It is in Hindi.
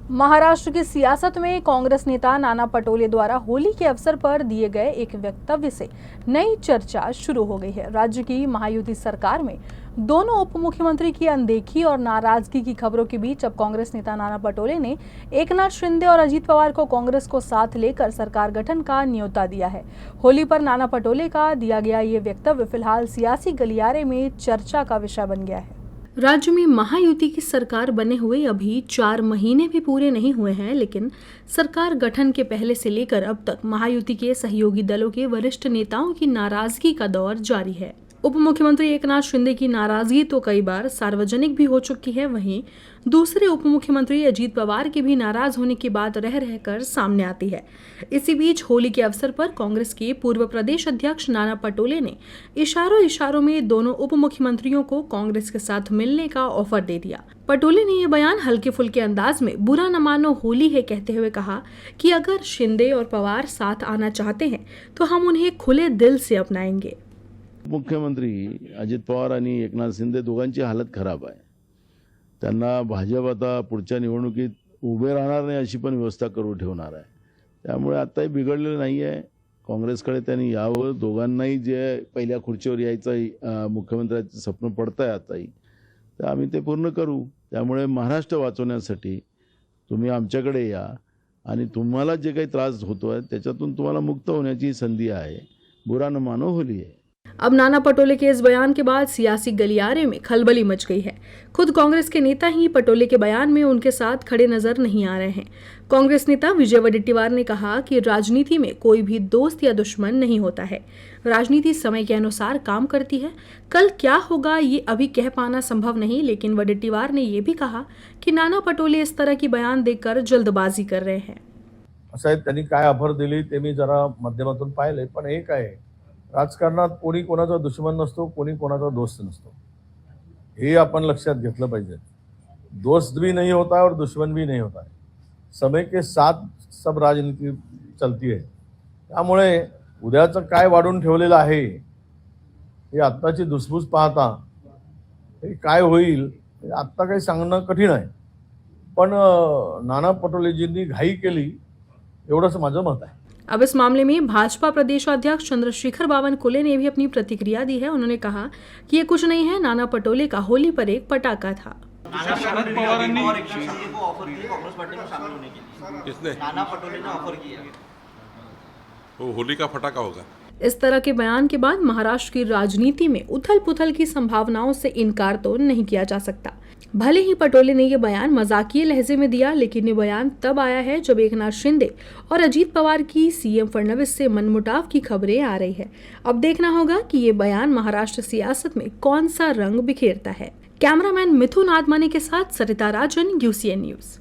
महाराष्ट्र की सियासत में कांग्रेस नेता नाना पटोले द्वारा होली के अवसर पर दिए गए एक वक्तव्य से नई चर्चा शुरू हो गई है। राज्य की महायुति सरकार में दोनों उप मुख्यमंत्री की अनदेखी और नाराजगी की खबरों के बीच अब कांग्रेस नेता नाना पटोले ने एकनाथ शिंदे और अजीत पवार को कांग्रेस को साथ लेकर सरकार गठन का न्योता दिया है। होली पर नाना पटोले का दिया गया ये वक्तव्य फिलहाल सियासी गलियारे में चर्चा का विषय बन गया है। राज्य में महायुति की सरकार बने हुए अभी 4 महीने भी पूरे नहीं हुए हैं, लेकिन सरकार गठन के पहले से लेकर अब तक महायुति के सहयोगी दलों के वरिष्ठ नेताओं की नाराजगी का दौर जारी है। उप मुख्यमंत्री एकनाथ शिंदे की नाराजगी तो कई बार सार्वजनिक भी हो चुकी है, वहीं दूसरे उप मुख्यमंत्री अजीत पवार के भी नाराज होने की बात रह रहकर सामने आती है। इसी बीच होली के अवसर पर कांग्रेस के पूर्व प्रदेश अध्यक्ष नाना पटोले ने इशारों में दोनों उप मुख्यमंत्रियों को कांग्रेस के साथ मिलने का ऑफर दे दिया। पटोले ने यह बयान हल्के फुल्के अंदाज में बुरा न मानो होली है कहते हुए कहा कि अगर शिंदे और पवार साथ आना चाहते हैं तो हम उन्हें खुले दिल से अपनाएंगे। मुख्यमंत्री अजित पवार आणि एकनाथ शिंदे दोघांची हालत खराब आहे। त्यांना भाजप आता पुढच्या निवडणुकीत उभे राहणार नाही अशी पण व्यवस्था करून ठेवणार आहे। त्यामुळे आताही बिघडलेलं नाही आहे। काँग्रेसकडे त्यांनी यावं, दोघांनाही जे पहिल्या खुर्चीवर यायचं मुख्यमंत्र्याचं स्वप्न पडतंय आताही, तर आम्ही ते पूर्ण करू। त्यामुळे महाराष्ट्र वाचवण्यासाठी तुम्ही आमच्याकडे या आणि तुम्हाला जे काही त्रास होतोय त्याच्यातून तुम्हाला मुक्त होण्याची संधी आहे। बुरा न मानो होली है। अब नाना पटोले के इस बयान के बाद सियासी गलियारे में खलबली मच गई है। खुद कांग्रेस के नेता ही पटोले के बयान में उनके साथ खड़े नजर नहीं आ रहे हैं। कांग्रेस नेता विजय वडेट्टीवार ने कहा कि राजनीति में कोई भी दोस्त या दुश्मन नहीं होता है। राजनीति समय के अनुसार काम करती है। कल क्या होगा ये अभी कह पाना संभव नहीं, लेकिन वडेट्टीवार ने ये भी कहा कि नाना पटोले इस तरह की बयान देकर जल्दबाजी कर रहे हैं। साहेब त्यांनी काय ऑफर दिली ते मी जरा माध्यमातून पाहिले, पण एक आहे, राजकारणात कोणी कोणाचा दुश्मन नसतो, कोणी कोणाचा दोस्त नसतो, हे आपण लक्षात घेतलं पाहिजे। दोस्त भी नहीं होता है और दुश्मन भी नहीं होता है, समय के साथ सब राजनीति चलती है। त्यामुळे उद्याचं काय वाढून ठेवलेलं आहे हे आत्ताची धुसफूस पाहता हे काय होईल हे आत्ता काही सांगणं कठीण आहे, पण नाना पटोलेजींनी घाई केली एवढंच माझं मत आहे। अब इस मामले में भाजपा प्रदेशाध्यक्ष चंद्रशेखर बावनकुले ने भी अपनी प्रतिक्रिया दी है। उन्होंने कहा कि ये कुछ नहीं है, नाना पटोले का होली पर एक पटाखा था। शरद पवारांनी को ऑफर की कांग्रेस पार्टी में शामिल होने के लिए। किसने? नाना पटोले ने ऑफर किया। वो होली का फटाका होगा। इस तरह के बयान के बाद महाराष्ट्र की राजनीति में उथल पुथल की संभावनाओं से इनकार तो नहीं किया जा सकता। भले ही पटोले ने यह बयान मजाकिये लहजे में दिया, लेकिन ये बयान तब आया है जब एकनाथ शिंदे और अजीत पवार की सीएम फडणवीस से मनमुटाव की खबरें आ रही है। अब देखना होगा कि ये बयान महाराष्ट्र सियासत में कौन सा रंग बिखेरता है। कैमरामैन मिथुन आदमाने के साथ सरिता राजन, UCN न्यूज।